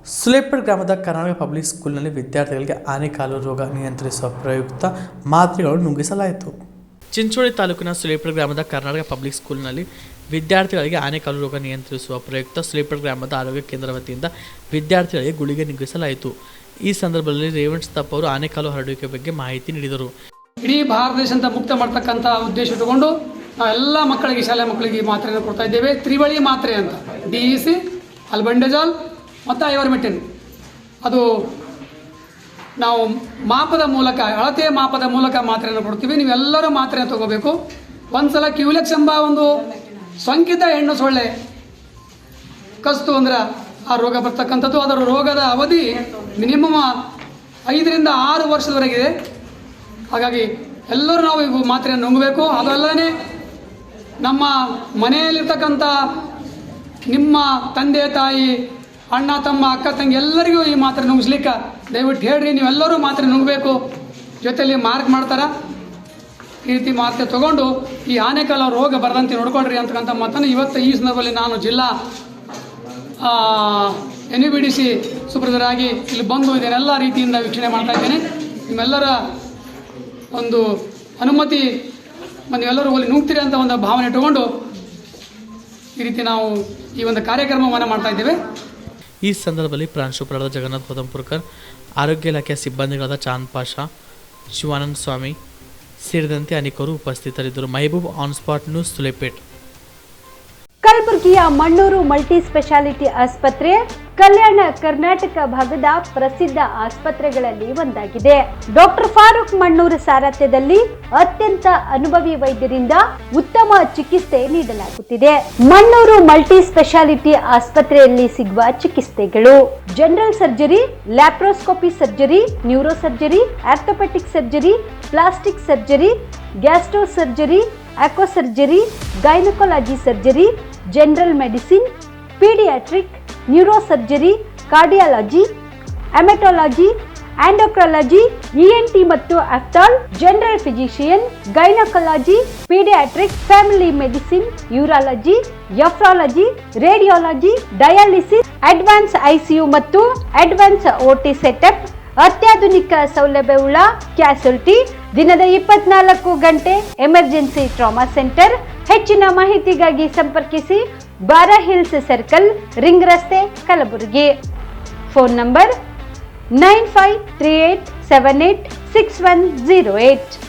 ಸುಲೇಪೇಟ್ ಗ್ರಾಮದ ಕರ್ನಾಟಕ ಪಬ್ಲಿಕ್ ಸ್ಕೂಲ್ನಲ್ಲಿ ವಿದ್ಯಾರ್ಥಿಗಳಿಗೆ ಆನೆಕಾಲು ರೋಗ ನಿಯಂತ್ರಿಸುವ ಪ್ರಯುಕ್ತ ಮಾತ್ರೆಗಳನ್ನು ನುಂಗಿಸಲಾಯಿತು. ಚಿಂಚೋಳಿ ತಾಲೂಕಿನ ಸುಲೇಪೇಟ್ ಗ್ರಾಮದ ಕರ್ನಾಟಕ ಪಬ್ಲಿಕ್ ಸ್ಕೂಲ್ನಲ್ಲಿ ವಿದ್ಯಾರ್ಥಿಗಳಿಗೆ ಆನೆಕಾಲು ರೋಗ ನಿಯಂತ್ರಿಸುವ ಪ್ರಯುಕ್ತ ಸುಲೇಪೇಟ್ ಗ್ರಾಮದ ಆರೋಗ್ಯ ಕೇಂದ್ರ ವತಿಯಿಂದ ವಿದ್ಯಾರ್ಥಿಗಳಿಗೆ ಗುಳಿಗೆ ನುಂಗಿಸಲಾಯಿತು. ಈ ಸಂದರ್ಭದಲ್ಲಿ ರೇವಣಸಿದ್ದಪ್ಪ ಅವರು ಆನೆಕಾಲು ಹರಡುವಿಕೆ ಬಗ್ಗೆ ಮಾಹಿತಿ ನೀಡಿದರು. ಇಡೀ ಭಾರತ ದೇಶದಿಂದ ಮುಕ್ತ ಮಾಡ್ತಕ್ಕಂಥ ಉದ್ದೇಶ ಇಟ್ಟುಕೊಂಡು ನಾವೆಲ್ಲ ಮಕ್ಕಳಿಗೆ, ಶಾಲೆ ಮಕ್ಕಳಿಗೆ ಮಾತ್ರೆಯನ್ನು ಕೊಡ್ತಾ ಇದ್ದೇವೆ. ತ್ರಿವಳಿ ಮಾತ್ರೆ ಅಂತ, DEC, ಅಲ್ಬೆಂಡಜಾಲ್ ಮತ್ತು ಐವರ್ಮೆಕ್ಟಿನ್. ಅದು ನಾವು ಮಾಪದ ಮೂಲಕ, ಅಳತೆಯ ಮಾಪದ ಮೂಲಕ ಮಾತ್ರೆಯನ್ನು ಕೊಡ್ತೀವಿ. ನೀವೆಲ್ಲರೂ ಮಾತ್ರೆಯನ್ನು ತಗೋಬೇಕು. ಒಂದು ಸಲ ಕ್ಯೂಲೆಕ್ಸ್ ಎಂಬ ಒಂದು ಸೋಂಕಿತ ಹೆಣ್ಣು ಸೊಳ್ಳೆ ಕಸ್ತು ಅಂದ್ರೆ ಆ ರೋಗ ಬರ್ತಕ್ಕಂಥದ್ದು. ಅದರ ರೋಗದ ಅವಧಿ ಮಿನಿಮಮ್ 5 ರಿಂದ 6 ವರ್ಷದವರೆಗಿದೆ. ಹಾಗಾಗಿ ಎಲ್ಲರೂ ನಾವು ಈಗ ಮಾತ್ರೆಯನ್ನು ನುಂಗಬೇಕು. ಅದಲ್ಲದೆ ನಮ್ಮ ಮನೆಯಲ್ಲಿರ್ತಕ್ಕಂಥ ನಿಮ್ಮ ತಂದೆ ತಾಯಿ, ಅಣ್ಣ ತಮ್ಮ, ಅಕ್ಕ ತಂಗಿ ಎಲ್ಲರಿಗೂ ಈ ಮಾತ್ರೆ ನುಂಗಿಸ್ಲಿಕ್ಕೆ ದಯವಿಟ್ಟು ಹೇಳ್ರಿ. ನೀವೆಲ್ಲರೂ ಮಾತ್ರೆ ನುಂಗಬೇಕು. ಜೊತೆಯಲ್ಲಿ ಮಾರ್ಕ್ ಮಾಡ್ತಾರೆ. ಈ ರೀತಿ ಮಾತ್ರೆ ತೊಗೊಂಡು ಈ ಆನೆಕಾಲು ರೋಗ ಬರದಂತೆ ನೋಡ್ಕೊಳ್ರಿ ಅಂತಕ್ಕಂಥ ಮಾತನ್ನು ಇವತ್ತು ಈ ಸಂದರ್ಭದಲ್ಲಿ ನಾನು ಜಿಲ್ಲಾ NUBDC ಸೂಪರ್ವೈಸರಾಗಿ ಇಲ್ಲಿ ಬಂದು ಇದನ್ನೆಲ್ಲ ರೀತಿಯಿಂದ ವೀಕ್ಷಣೆ ಮಾಡ್ತಾ ಇದ್ದೇನೆ. ನಿಮ್ಮೆಲ್ಲರ ಒಂದು ಅನುಮತಿ, ನೀವೆಲ್ಲರೂ ಅಲ್ಲಿ ನುಗ್ತೀರಿ ಅಂತ ಒಂದು ಭಾವನೆ ಇಟ್ಟುಕೊಂಡು ಈ ರೀತಿ ನಾವು ಈ ಒಂದು ಕಾರ್ಯಕ್ರಮವನ್ನು ಮಾಡ್ತಾ ಇದ್ದೇವೆ. ಈ ಸಂದರ್ಭದಲ್ಲಿ ಪ್ರಾಂಶುಪಾಲರಾದ ಜಗನ್ನಾಥ್ ಬೋದಂಪುರ್ಕರ್, ಆರೋಗ್ಯ ಇಲಾಖೆಯ ಸಿಬ್ಬಂದಿಗಳಾದ ಚಾಂದ್ ಪಾಷಾ, ಶಿವಾನಂದ ಸ್ವಾಮಿ ಸೇರಿದಂತೆ ಅನೇಕರು ಉಪಸ್ಥಿತರಿದ್ದರು. Mehboob on spot news, Sulepet. ಕಲಬುರಗಿಯ ಮಣ್ಣೂರು ಮಲ್ಟಿ ಸ್ಪೆಷಾಲಿಟಿ ಆಸ್ಪತ್ರೆ ಕಲ್ಯಾಣ ಕರ್ನಾಟಕ ಭಾಗದ ಪ್ರಸಿದ್ಧ ಆಸ್ಪತ್ರೆಗಳಲ್ಲಿ ಒಂದಾಗಿದೆ. ಡಾಕ್ಟರ್ ಫಾರೂಕ್ ಮಣ್ಣೂರು ಸಾರಥ್ಯದಲ್ಲಿ ಅತ್ಯಂತ ಅನುಭವಿ ವೈದ್ಯರಿಂದ ಉತ್ತಮ ಚಿಕಿತ್ಸೆ ನೀಡಲಾಗುತ್ತಿದೆ. ಮಣ್ಣೂರು ಮಲ್ಟಿ ಸ್ಪೆಷಾಲಿಟಿ ಆಸ್ಪತ್ರೆಯಲ್ಲಿ ಸಿಗುವ ಚಿಕಿತ್ಸೆಗಳು: general surgery, laparoscopy surgery, neuro surgery, orthopaedic surgery, plastic surgery, gastro surgery, aqua surgery, gynaecology surgery, general medicine, paediatric, neuro surgery, cardiology, haematology, endocrinology, ENT ಮತ್ತು ophthal, general physician, gynaecology, paediatric, family medicine, urology, nephrology, radiology, dialysis, advance ICU ಮತ್ತು advance OT setup, ಅತ್ಯಾಧುನಿಕ ಸೌಲಭ್ಯವುಳ್ಳ ಕ್ಯಾಸುಲಿಟಿ, ದಿನದ 24 ಗಂಟೆ emergency trauma centre. ಹೆಚ್ಚಿನ ಮಾಹಿತಿಗಾಗಿ ಸಂಪರ್ಕಿಸಿ ಬಾರಾ hills circle, ring ರಸ್ತೆ, ಕಲಬುರಗಿ. Phone number 9538786108.